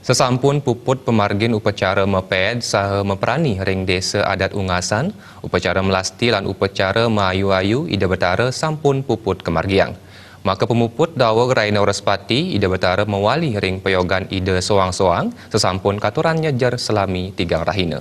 Sesampun puput pemargin upacara meped saha meperani ring desa adat Ungasan, upacara melasti lan upacara maayu-ayu Ida Betara sampun puput kemargiang. Maka pemuput dawa Raina Oraspati Ida Betara mewali ring peyogan Ida soang-soang sesampun katuran nyejar selami 3 rahina.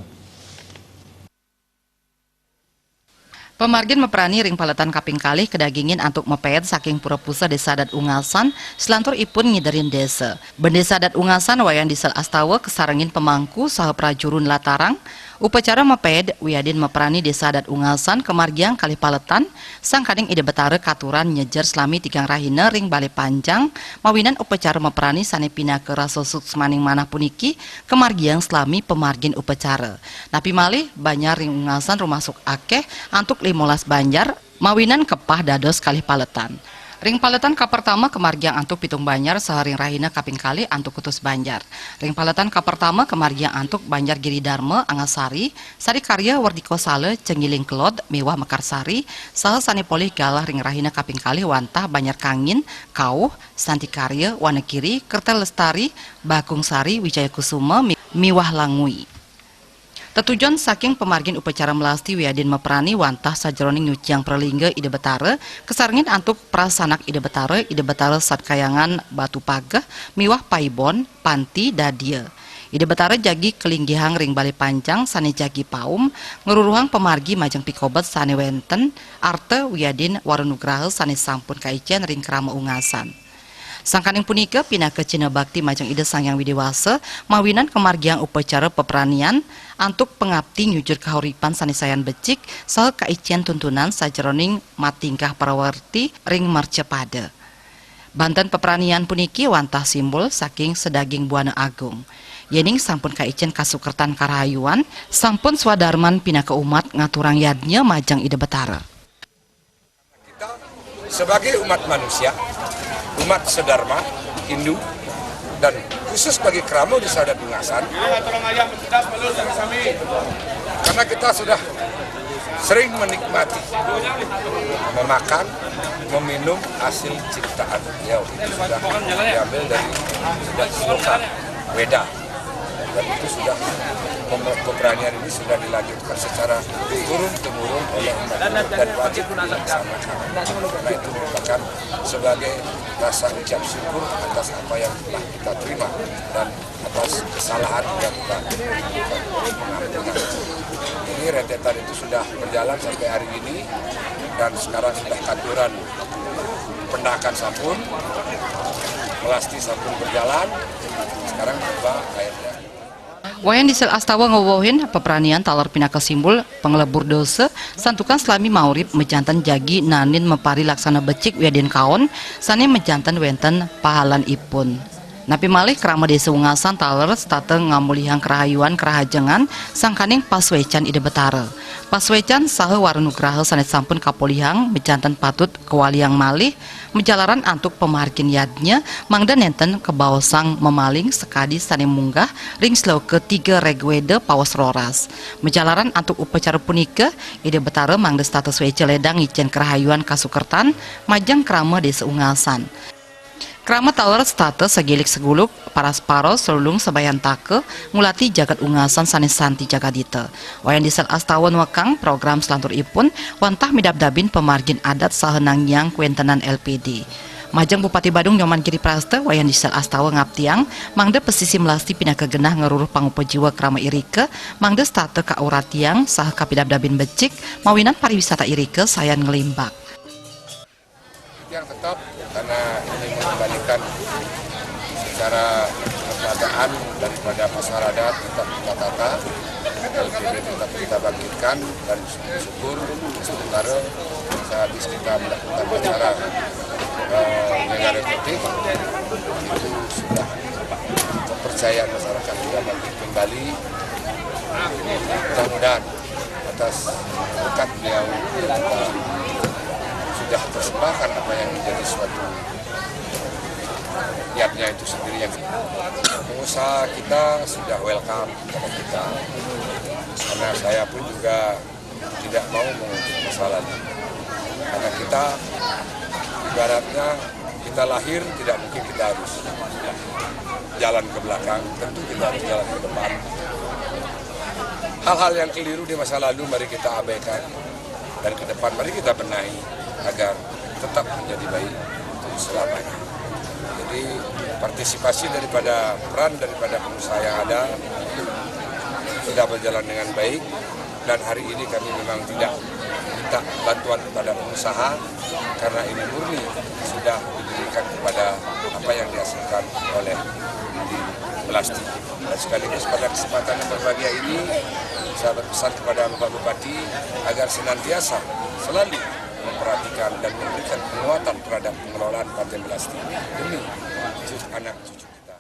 Pemargin meperani ring paletan kaping kalih kedagingin antuk mepet saking pura pusa desa adat Ungasan selantur ipun ngiderin desa. Bendesa adat Ungasan wayan disel astawa kesarengin pemangku saha prajurun latarang. Upacara meped wiadin meperani desa adat Ungasan kemargiang kalih paletan sang kading Ida Betara katuran nyejar selami 3 rahina ring bale panjang mawinan upacara meperani sane pina ke raso suksmaning manah puniki kemargiang selami pemargin upacara. Napi malih banyak ring Ungasan rumasuk akeh antuk 15 banjar mawinan kepah dados kalih paletan. Ring paletan ka pertama kemargiang antuk pitung banjar saharing rahina kaping kali antuk kutus banjar. Ring paletan ka pertama kemargiang antuk banjar Giri Dharma Angasari, Sari Karya Wardiko Sale Cengiling Kelod Mewah Mekarsari, saha sane polih galah ring rahina kaping kali wantah banjar Kangin, Kauh, Santi Karya, Wanekiri, Kertel Lestari, Bakung Sari, Wijaya Kusuma, Miwah Langui. Tetujuan saking pemargin upacara melasti wiadin meperani wantah sajroning nyuciang perlingga Ida Betara kesarengin antuk prasanak Ida Betara satkayangan Batu Pagah miwah Paibon Panti Dadia. Ida Betara jagi kelinggihang ring bale panjang sane jagi paum ngeruruhang pemargi majeng pikobat sane wenten arte wiadin warunugraha sane sampun kaicen ring krama Ungasan. Sangkaning punika pindah ke Cina Bakti majeng Ida Sangyang Widewasa mawinan kemargiang upacara peperanian antuk pengabdi nyujur kahuripan sanisayan becik saha kaician tuntunan sajroning matingkah parawarti ring marcepada. Banten peperanian puniki wantah simbol saking sedaging buana agung. Yening sampun kaician kasukertan karahayuan sampun swadarman pindah ke umat ngaturang yadnya majeng Ida Betara. Kita sebagai umat manusia, umat sedharma, Hindu, dan khusus bagi Kramo di Adat Ungasan, karena kita sudah sering menikmati, memakan, meminum hasil ciptaan beliau. Itu sudah diambil dari sloka Weda, dan itu sudah peperanian ini sudah dilanjutkan secara turun-temurun oleh umat dan wajib dilaksanakan. Karena itu merupakan sebagai rasa ucap syukur atas apa yang telah kita terima dan atas kesalahan yang kita mengampunkan. Ini rentetan itu sudah berjalan sampai hari ini dan sekarang sudah katuran pendakan sampun, melasti sampun berjalan, sekarang tiba akhirnya. Wayan disel astawa ngowohin peperanian talar pinaka simbol pengelebur dosa santukan selami maurib mejantan jagi nanin mepari laksana becik wiadin kaon sane mejantan wenten pahalan ipun. Napi malih krama desa Ungasan taler stateng ngamulihang kerahayuan kerahajengan sangkaning paswecan Ida Betara. Paswecan saha warunugraha sanes sampun kapolihang mejantan patut kewaliang malih menjalaran antuk pemargin yadnya mangda nenten kebaosang memaling sekadi sane munggah ring slow ketiga regwede pawas roras. Menjalaran antuk upacara punika Ida Betara mangda status wece ledang icen kerahayuan kasukertan majang krama desa Ungasan. Krama taler status segilik seguluk paras paros selulung sebayan take ngulati jagat Ungasan sanes santi jagadita. Wayan disel astawan wakang program selantur ipun wantah midab-dabin pemargin adat sahenang yang kuentenan LPD. Majeng Bupati Badung Nyoman Giri Praste wayan disel astawa ngaptiang mangda pesisi melasti pindah kegenah ngeruruh pangupa jiwa krama irike mangda state ka uratiang saha kapidab-dabin becik mawinan pariwisata irike sayan ngelimbak. Yang tetap karena ini mengembalikan secara keadaan daripada pasar adat tetap kita tata, LPD tetap kita bangkitkan dan syukur sementara habis kita melakukan acara negara putih itu sudah kepercayaan masyarakat sudah bangkit kembali. Mudah-mudahan atas berkat beliau kita sudah tersembahkan apa yang menjadi suatu niatnya itu sendiri. Yang pengusaha kita sudah welcome kepada kita, karena saya pun juga tidak mau mengungkit masalah ini, karena kita ibaratnya ini kita lahir tidak mungkin kita harus jalan ke belakang, tentu kita harus jalan ke depan. Hal-hal yang keliru di masa lalu mari kita abaikan, dan ke depan mari kita benahi agar tetap menjadi baik untuk selamanya. Jadi partisipasi daripada peran daripada pengusaha yang ada sudah berjalan dengan baik, dan hari ini kami memang tidak minta bantuan kepada pengusaha karena ini murni sudah diberikan kepada apa yang dihasilkan oleh Melasti. Dan sekaligus pada kesempatan yang berbahagia ini saya berpesan kepada Bapak Bupati agar senantiasa selalu memperhatikan dan memberikan penguatan terhadap pengelolaan Pantai Melasti demi anak cucu kita.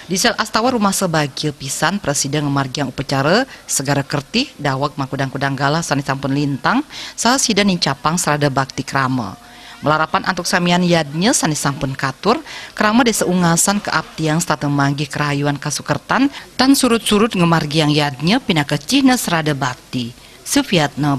Di sel Astawa rumah sebagai pisan Presiden ngemargiang upacara segara kertih dawak makudang-kudang galah sani sampun lintang saha sida nincapang serada bakti krama. Melarapan antuk samian yadnya sani sampun katur krama desa ungasan ke abtiang stateng manggi kerayuan kasukertan dan surut-surut ngemargiang yadnya pinaka cihna serada bakti. Sufiatna